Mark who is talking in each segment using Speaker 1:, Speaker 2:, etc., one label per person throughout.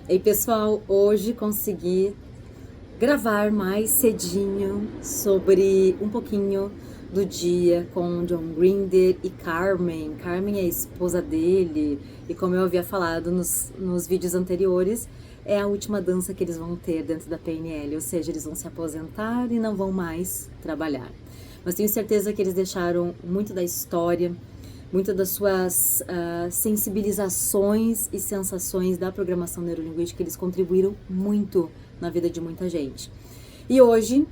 Speaker 1: Ei pessoal, hoje consegui gravar mais cedinho sobre um pouquinho do dia com John Grinder e Carmen. Carmen é a esposa dele e, como eu havia falado nos vídeos anteriores, é a última dança que eles vão ter dentro da PNL, ou seja, eles vão se aposentar e não vão mais trabalhar. Mas tenho certeza que eles deixaram muito da história, muitas das suas sensibilizações e sensações da programação neurolinguística, eles contribuíram muito na vida de muita gente. E hoje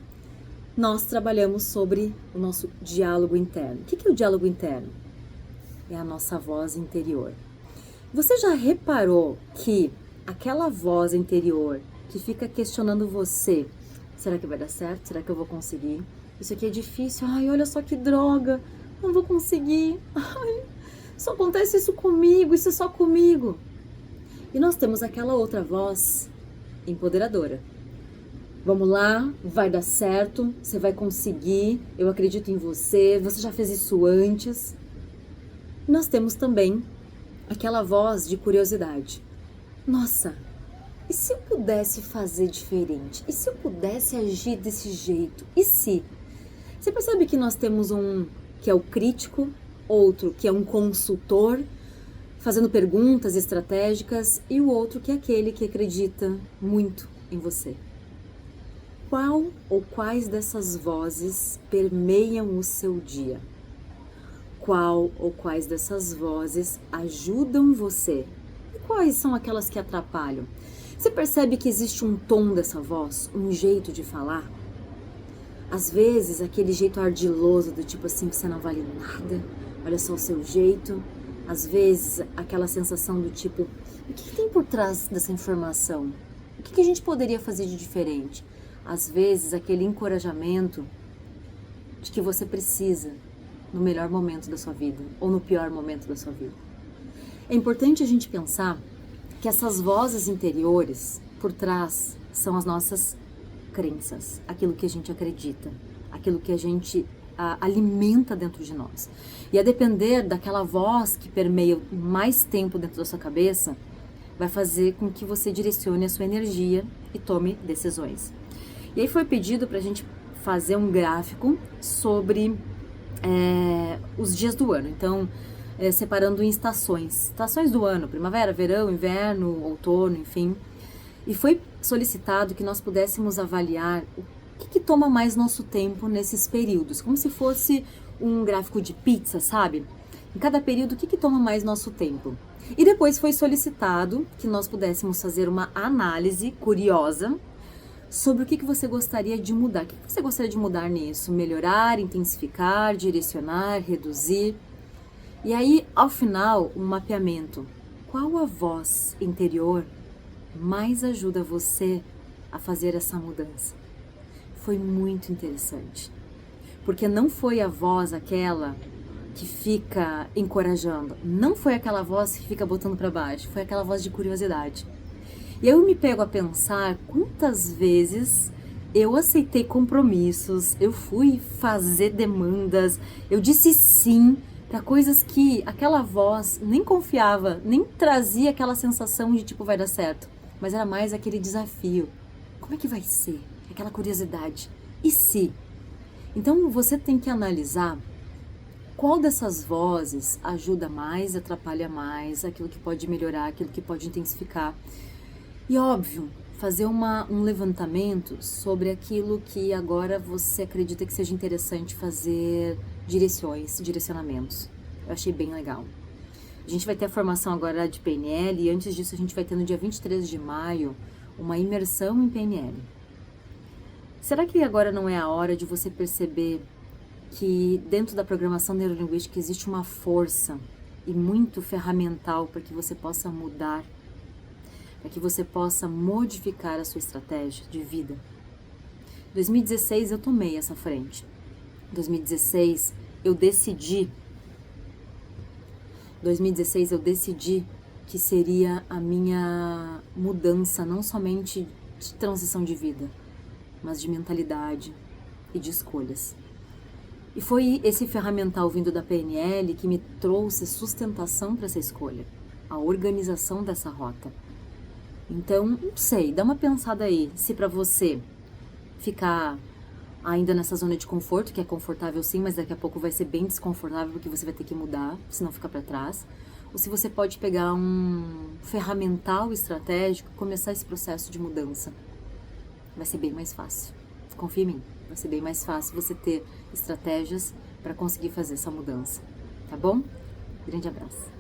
Speaker 1: nós trabalhamos sobre o nosso diálogo interno. O que é o diálogo interno? É a nossa voz interior. Você já reparou que aquela voz interior que fica questionando você, será que vai dar certo? Será que eu vou conseguir? Isso aqui é difícil. Ai, olha só que droga. Não vou conseguir. Ai, só acontece isso comigo, isso é só comigo. E nós temos aquela outra voz empoderadora. Vamos lá, vai dar certo, você vai conseguir, eu acredito em você, você já fez isso antes. Nós temos também aquela voz de curiosidade. Nossa, e se eu pudesse fazer diferente? E se eu pudesse agir desse jeito? E se? Você percebe que nós temos um que é o crítico, outro que é um consultor, fazendo perguntas estratégicas, e o outro que é aquele que acredita muito em você. Qual ou quais dessas vozes permeiam o seu dia? Qual ou quais dessas vozes ajudam você? E quais são aquelas que atrapalham? Você percebe que existe um tom dessa voz, um jeito de falar? Às vezes, aquele jeito ardiloso do tipo assim, que você não vale nada, olha só o seu jeito. Às vezes, aquela sensação do tipo, o que tem por trás dessa informação? O que a gente poderia fazer de diferente? Às vezes, aquele encorajamento de que você precisa no melhor momento da sua vida ou no pior momento da sua vida. É importante a gente pensar que essas vozes interiores por trás são as nossas crenças, aquilo que a gente acredita, aquilo que a gente alimenta dentro de nós. E a depender daquela voz que permeia mais tempo dentro da sua cabeça, vai fazer com que você direcione a sua energia e tome decisões. E aí foi pedido para a gente fazer um gráfico sobre os dias do ano. Então, separando em estações do ano, primavera, verão, inverno, outono, enfim. E foi solicitado que nós pudéssemos avaliar o que toma mais nosso tempo nesses períodos, como se fosse um gráfico de pizza, sabe? Em cada período, o que toma mais nosso tempo? E depois foi solicitado que nós pudéssemos fazer uma análise curiosa sobre o que você gostaria de mudar. O que você gostaria de mudar nisso? Melhorar, intensificar, direcionar, reduzir? E aí, ao final, um mapeamento. Qual a voz interior mais ajuda você a fazer essa mudança? Foi muito interessante. Porque não foi a voz aquela que fica encorajando. Não foi aquela voz que fica botando para baixo. Foi aquela voz de curiosidade. E eu me pego a pensar quantas vezes eu aceitei compromissos, eu fui fazer demandas, eu disse sim para coisas que aquela voz nem confiava, nem trazia aquela sensação de tipo vai dar certo, mas era mais aquele desafio. Como é que vai ser? Aquela curiosidade. E se? Então você tem que analisar qual dessas vozes ajuda mais, atrapalha mais, aquilo que pode melhorar, aquilo que pode intensificar. E óbvio, fazer um levantamento sobre aquilo que agora você acredita que seja interessante fazer direcionamentos. Eu achei bem legal. A gente vai ter a formação agora de PNL e antes disso a gente vai ter no dia 23 de maio uma imersão em PNL. Será que agora não é a hora de você perceber que dentro da programação neurolinguística existe uma força e muito ferramental para que você possa mudar, para que você possa modificar a sua estratégia de vida? Em 2016 eu tomei essa frente. Em 2016 eu decidi que seria a minha mudança, não somente de transição de vida, mas de mentalidade e de escolhas. E foi esse ferramental vindo da PNL que me trouxe sustentação para essa escolha, a organização dessa rota. Então, não sei, dá uma pensada aí, se pra você ficar ainda nessa zona de conforto, que é confortável sim, mas daqui a pouco vai ser bem desconfortável porque você vai ter que mudar, senão fica pra trás. Ou se você pode pegar um ferramental estratégico e começar esse processo de mudança. Vai ser bem mais fácil. Confia em mim, vai ser bem mais fácil você ter estratégias para conseguir fazer essa mudança, tá bom? Grande abraço.